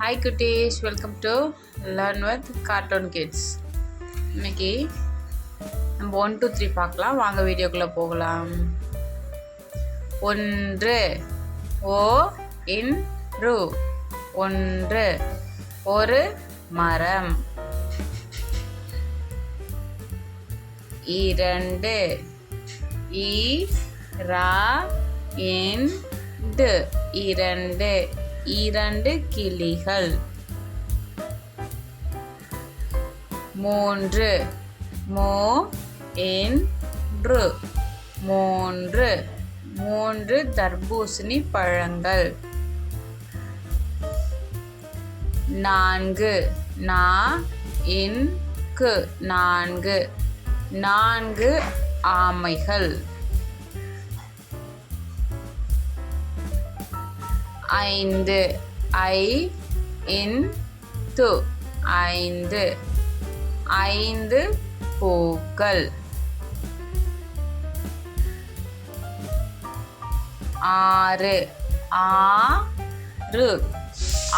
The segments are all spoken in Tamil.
Hi குட்டீஸ், welcome to learn with cartoon kids. இன்னைக்கு நம்ம 1 2 3 பார்க்கலாம். வாங்க வீடியோக்குள்ளே போகலாம். 1 ஓ இன் ரு, 1 ஒரு மரம். 2 ஈ ரா இன் டு, 2 கிளிகள். 3 மோ என்று, 3 தர்பூசணி பழங்கள். 4 நா இன்கு, 4 ஆமைகள். 5 ஐ இன் து, 5 பூக்கள். 6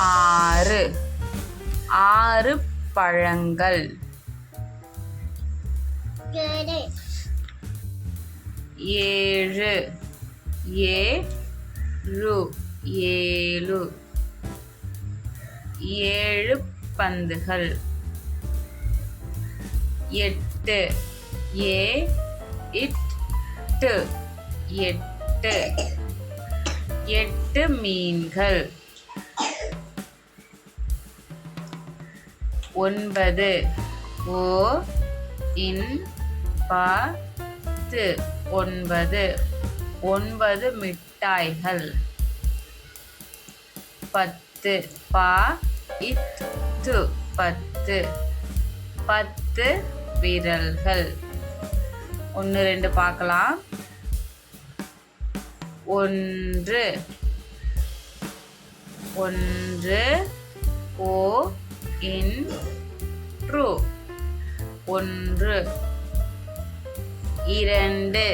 ஆறு, 6 பழங்கள். 7 ஏழு, 7 பந்துகள். 8 இட்டு, 8 மீன்கள். 9 ஓ இன் பத்து, 9 மிட்டாய்கள். 10 பா இட்டு, 10 விரல்கள். 1 2 பார்க்கலாம். 1 ஓ இன் ட்ரு, 1. 2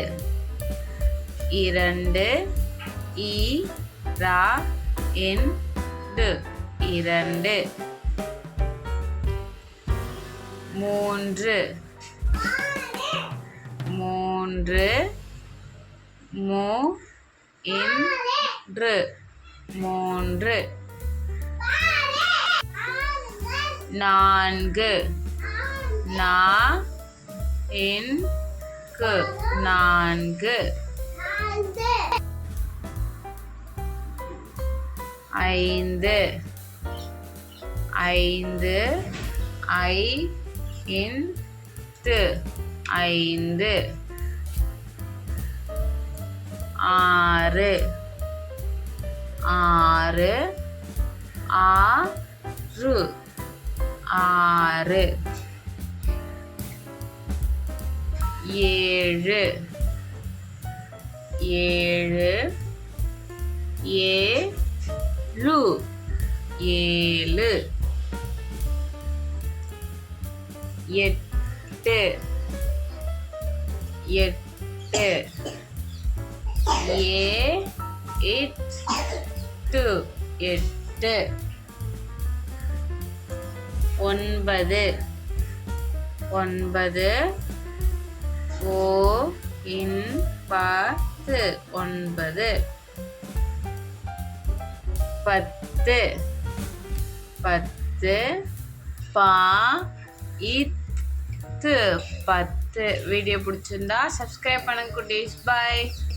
ஈ ரா இன் டு, 2. 3 மோ இன்று, 3. 4 நா இன்கு, 4. 5 ஐ இன் து, 5. 6 ஆறு, 7 7 8 8 9 ஓ இன் பத்து, 9 10 பா இத்து, 10. வீடியோ பிடிச்சிருந்தா சப்ஸ்கிரைப் பண்ணுங்க குட்டீஸ். பாய்.